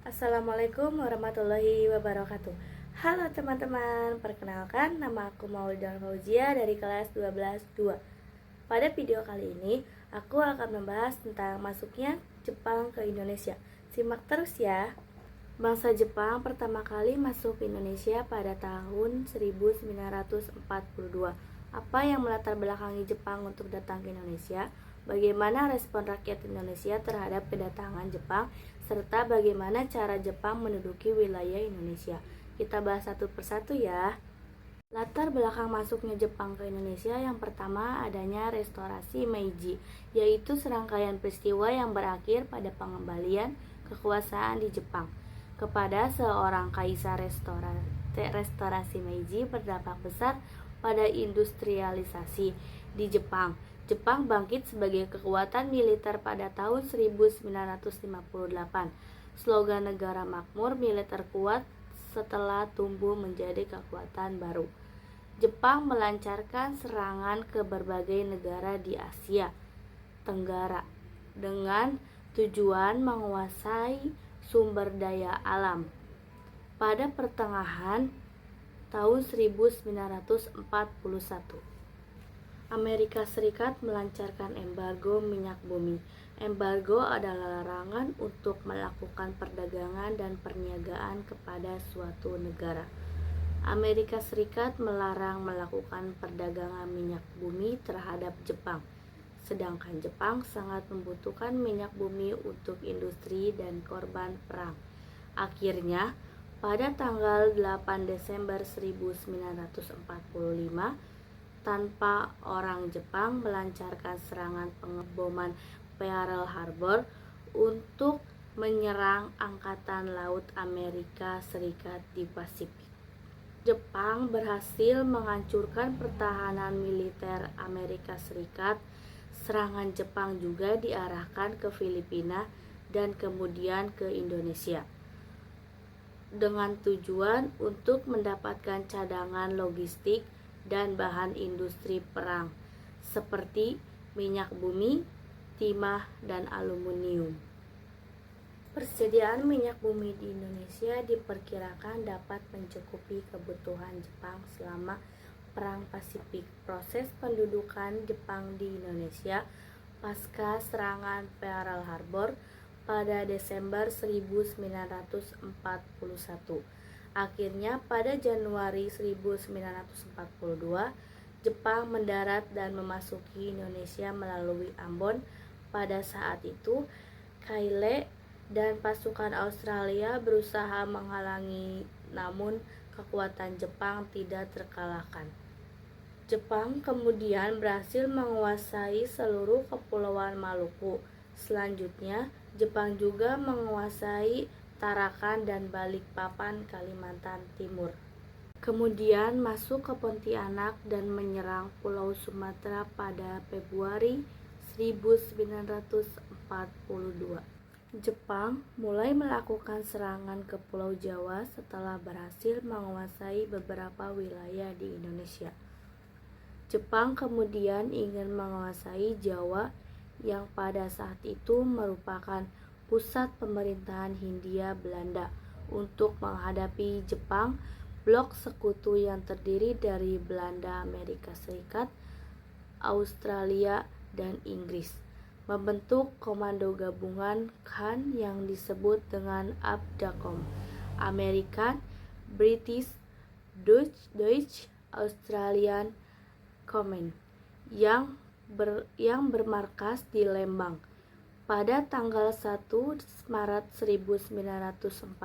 Assalamualaikum warahmatullahi wabarakatuh. Halo teman-teman, perkenalkan nama aku Maulidah Fauzia dari kelas 12-2. Pada video kali ini, aku akan membahas tentang masuknya Jepang ke Indonesia. Simak terus ya. Bangsa Jepang pertama kali masuk ke Indonesia pada tahun 1942. Apa yang melatar belakangi Jepang untuk datang ke Indonesia? Bagaimana respon rakyat Indonesia terhadap kedatangan Jepang, serta bagaimana cara Jepang menduduki wilayah Indonesia. Kita bahas satu persatu ya. Latar belakang masuknya Jepang ke Indonesia, yang pertama adanya restorasi Meiji, yaitu serangkaian peristiwa yang berakhir pada pengembalian kekuasaan di Jepang kepada seorang kaisar. Restorasi Meiji berdampak besar pada industrialisasi di Jepang. Jepang bangkit sebagai kekuatan militer pada tahun 1958. Slogan negara makmur, militer kuat setelah tumbuh menjadi kekuatan baru. Jepang melancarkan serangan ke berbagai negara di Asia Tenggara dengan tujuan menguasai sumber daya alam. Pada pertengahan tahun 1941, Amerika Serikat melancarkan embargo minyak bumi. Embargo adalah larangan untuk melakukan perdagangan dan perniagaan kepada suatu negara. Amerika Serikat melarang melakukan perdagangan minyak bumi terhadap Jepang, sedangkan Jepang sangat membutuhkan minyak bumi untuk industri dan korban perang. Akhirnya, pada tanggal 8 Desember 1945, tanpa orang Jepang melancarkan serangan pengeboman Pearl Harbor untuk menyerang Angkatan Laut Amerika Serikat di Pasifik. Jepang berhasil menghancurkan pertahanan militer Amerika Serikat. Serangan Jepang juga diarahkan ke Filipina dan kemudian ke Indonesia dengan tujuan untuk mendapatkan cadangan logistik dan bahan industri perang seperti minyak bumi, timah, dan aluminium. Persediaan minyak bumi di Indonesia diperkirakan dapat mencukupi kebutuhan Jepang selama Perang Pasifik. Proses pendudukan Jepang di Indonesia pasca serangan Pearl Harbor pada Desember 1941. Akhirnya pada Januari 1942, Jepang mendarat dan memasuki Indonesia melalui Ambon. Pada saat itu, Kaile dan pasukan Australia berusaha menghalangi, namun kekuatan Jepang tidak terkalahkan. Jepang kemudian berhasil menguasai seluruh kepulauan Maluku. Selanjutnya, Jepang juga menguasai Tarakan dan Balikpapan, Kalimantan Timur. Kemudian masuk ke Pontianak dan menyerang Pulau Sumatera pada Februari 1942. Jepang mulai melakukan serangan ke Pulau Jawa setelah berhasil menguasai beberapa wilayah di Indonesia. Jepang kemudian ingin menguasai Jawa yang pada saat itu merupakan pusat pemerintahan Hindia Belanda. Untuk menghadapi Jepang, blok sekutu yang terdiri dari Belanda, Amerika Serikat, Australia, dan Inggris membentuk komando gabungan KAN yang disebut dengan ABDACOM, American, British, Dutch, Australian Command, yang bermarkas di Lembang. Pada tanggal 1 Maret 1942,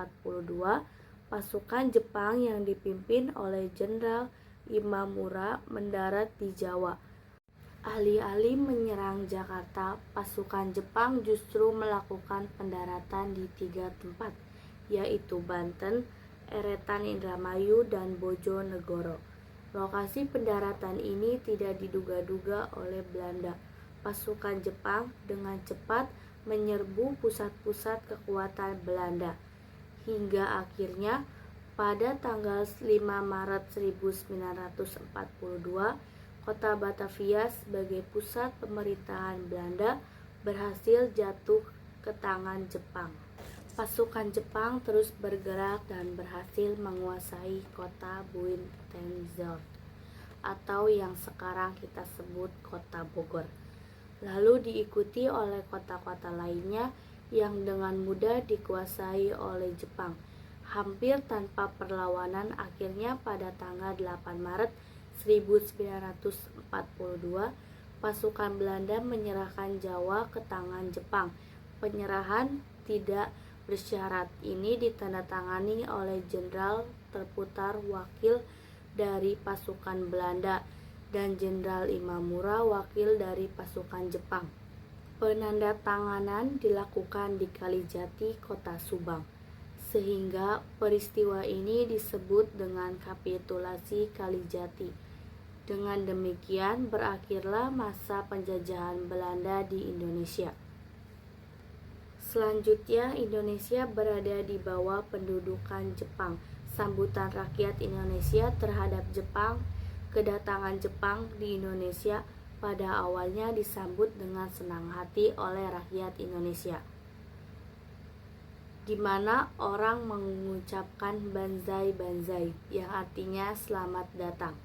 pasukan Jepang yang dipimpin oleh Jenderal Imamura mendarat di Jawa. Alih-alih menyerang Jakarta, pasukan Jepang justru melakukan pendaratan di 3 tempat, yaitu Banten, Eretan Indramayu, dan Bojonegoro. Lokasi pendaratan ini tidak diduga-duga oleh Belanda. pasukan Jepang dengan cepat menyerbu pusat-pusat kekuatan Belanda, hingga akhirnya pada tanggal 5 Maret 1942, kota Batavia sebagai pusat pemerintahan Belanda berhasil jatuh ke tangan Jepang. Pasukan Jepang terus bergerak dan berhasil menguasai kota Buitenzorg, atau yang sekarang kita sebut kota Bogor. Lalu diikuti oleh kota-kota lainnya yang dengan mudah dikuasai oleh Jepang. Hampir tanpa perlawanan, akhirnya pada tanggal 8 Maret 1942, pasukan Belanda menyerahkan Jawa ke tangan Jepang. Penyerahan tidak bersyarat ini ditandatangani oleh Jenderal Terputar, wakil dari pasukan Belanda, dan Jenderal Imamura, wakil dari pasukan Jepang. Penandatanganan dilakukan di Kalijati, kota Subang, sehingga peristiwa ini disebut dengan kapitulasi Kalijati. Dengan demikian berakhirlah masa penjajahan Belanda di Indonesia. Selanjutnya, Indonesia berada di bawah pendudukan Jepang. Sambutan rakyat Indonesia terhadap Jepang. Kedatangan Jepang di Indonesia pada awalnya disambut dengan senang hati oleh rakyat Indonesia, di mana orang mengucapkan banzai banzai yang artinya selamat datang.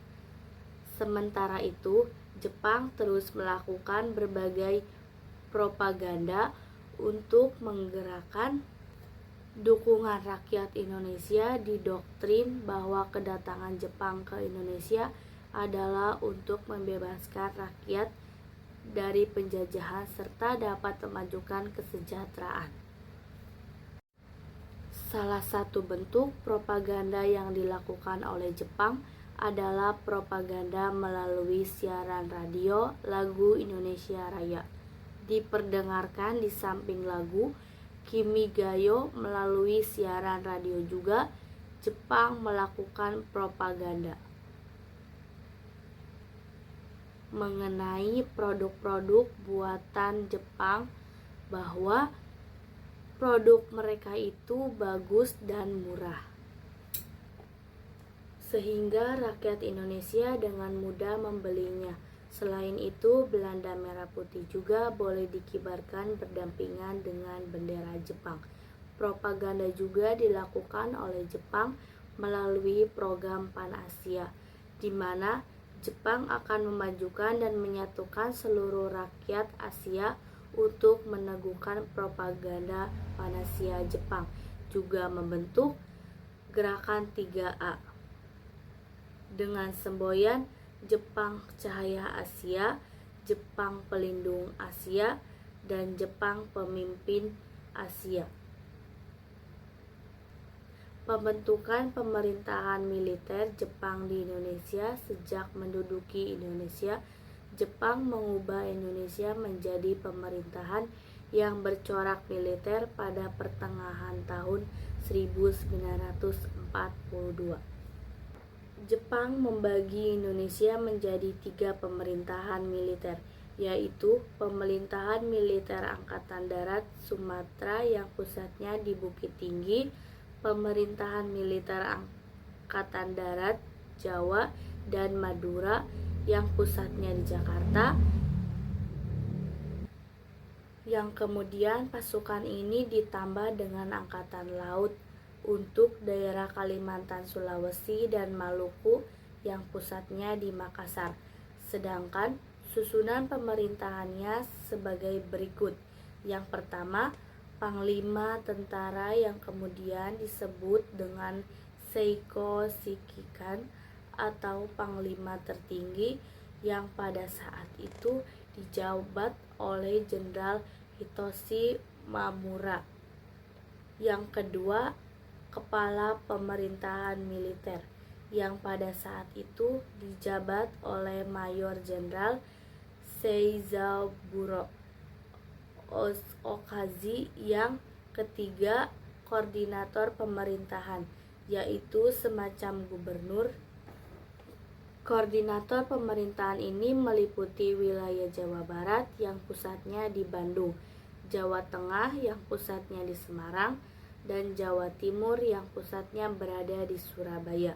Sementara itu, Jepang terus melakukan berbagai propaganda untuk menggerakkan dukungan rakyat Indonesia. Didoktrin bahwa kedatangan Jepang ke Indonesia adalah untuk membebaskan rakyat dari penjajahan serta dapat memajukan kesejahteraan. Salah satu bentuk propaganda yang dilakukan oleh Jepang adalah propaganda melalui siaran radio. Lagu Indonesia Raya diperdengarkan di samping lagu Kimigayo melalui siaran radio juga. Jepang melakukan propaganda mengenai produk-produk buatan Jepang bahwa produk mereka itu bagus dan murah, sehingga rakyat Indonesia dengan mudah membelinya. Selain itu, Belanda Merah Putih juga boleh dikibarkan berdampingan dengan bendera Jepang. Propaganda juga dilakukan oleh Jepang melalui program Pan-Asia, di mana Jepang akan memajukan dan menyatukan seluruh rakyat Asia untuk meneguhkan propaganda Pan-Asia. Jepang juga membentuk gerakan 3A dengan semboyan Jepang Cahaya Asia, Jepang Pelindung Asia, dan Jepang Pemimpin Asia. Pembentukan pemerintahan militer Jepang di Indonesia. Sejak menduduki Indonesia, Jepang mengubah Indonesia menjadi pemerintahan yang bercorak militer pada pertengahan tahun 1942. Jepang membagi Indonesia menjadi 3 pemerintahan militer, yaitu Pemerintahan Militer Angkatan Darat Sumatera yang pusatnya di Bukit Tinggi, Pemerintahan Militer Angkatan Darat Jawa dan Madura yang pusatnya di Jakarta, yang kemudian pasukan ini ditambah dengan Angkatan Laut untuk daerah Kalimantan, Sulawesi, dan Maluku yang pusatnya di Makassar. Sedangkan susunan pemerintahannya sebagai berikut. Yang pertama, Panglima Tentara yang kemudian disebut dengan Seiko Shikikan atau Panglima Tertinggi, yang pada saat itu dijabat oleh Jenderal Hitoshi Mamura. Yang kedua, Kepala Pemerintahan Militer, yang pada saat itu dijabat oleh Mayor Jenderal Seizaburo Okazi. Yang ketiga, Koordinator Pemerintahan, yaitu semacam gubernur Koordinator pemerintahan ini meliputi wilayah Jawa Barat yang pusatnya di Bandung, Jawa Tengah yang pusatnya di Semarang, dan Jawa Timur yang pusatnya berada di Surabaya.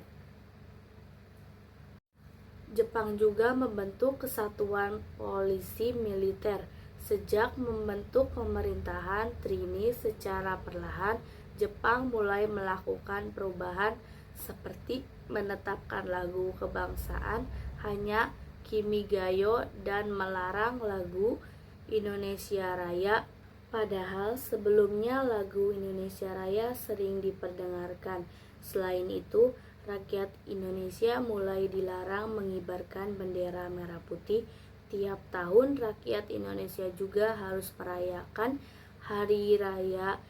Jepang juga membentuk kesatuan polisi militer. Sejak membentuk pemerintahan Trini secara perlahan, Jepang mulai melakukan perubahan seperti menetapkan lagu kebangsaan hanya Kimigayo dan melarang lagu Indonesia Raya. Padahal sebelumnya lagu Indonesia Raya sering diperdengarkan. Selain itu, rakyat Indonesia mulai dilarang mengibarkan bendera merah putih. Tiap tahun rakyat Indonesia juga harus merayakan hari raya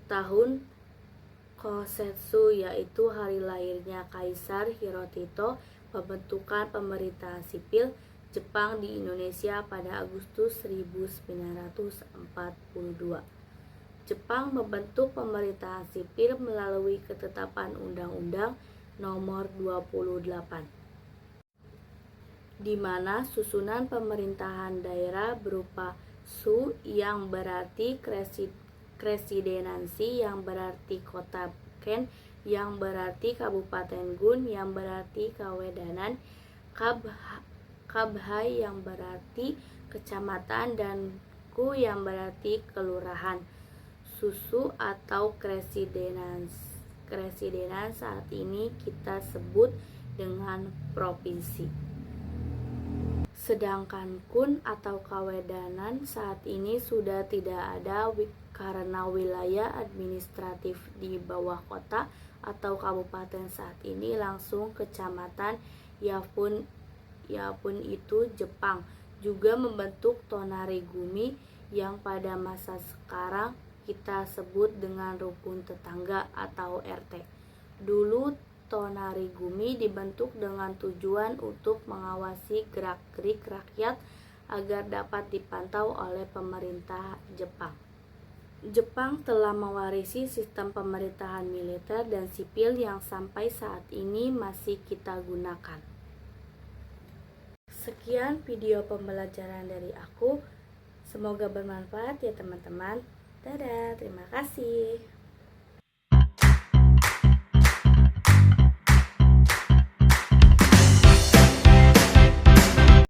tahun Kosetsu, yaitu hari lahirnya Kaisar Hirohito. Pembentukan pemerintahan sipil Jepang di Indonesia pada Agustus 1942. Jepang membentuk pemerintahan sipil melalui ketetapan Undang-Undang Nomor 28, di mana susunan pemerintahan daerah berupa Shu yang berarti presidenansi, yang berarti kota, Ken yang berarti kabupaten, Gun yang berarti kawedanan, Kabhai yang berarti kecamatan, dan Ku yang berarti kelurahan. Susu atau Kresidenan saat ini kita sebut dengan provinsi. Sedangkan Kun atau Kawedanan saat ini sudah tidak ada karena wilayah administratif di bawah kota atau kabupaten saat ini langsung kecamatan. Ya pun itu Jepang juga membentuk Tonarigumi yang pada masa sekarang kita sebut dengan rukun tetangga atau RT. Dulu Tonarigumi dibentuk dengan tujuan untuk mengawasi gerak-gerik rakyat agar dapat dipantau oleh pemerintah Jepang. Jepang telah mewarisi sistem pemerintahan militer dan sipil yang sampai saat ini masih kita gunakan. Sekian video pembelajaran dari aku. Semoga bermanfaat ya teman-teman. Dadah, terima kasih.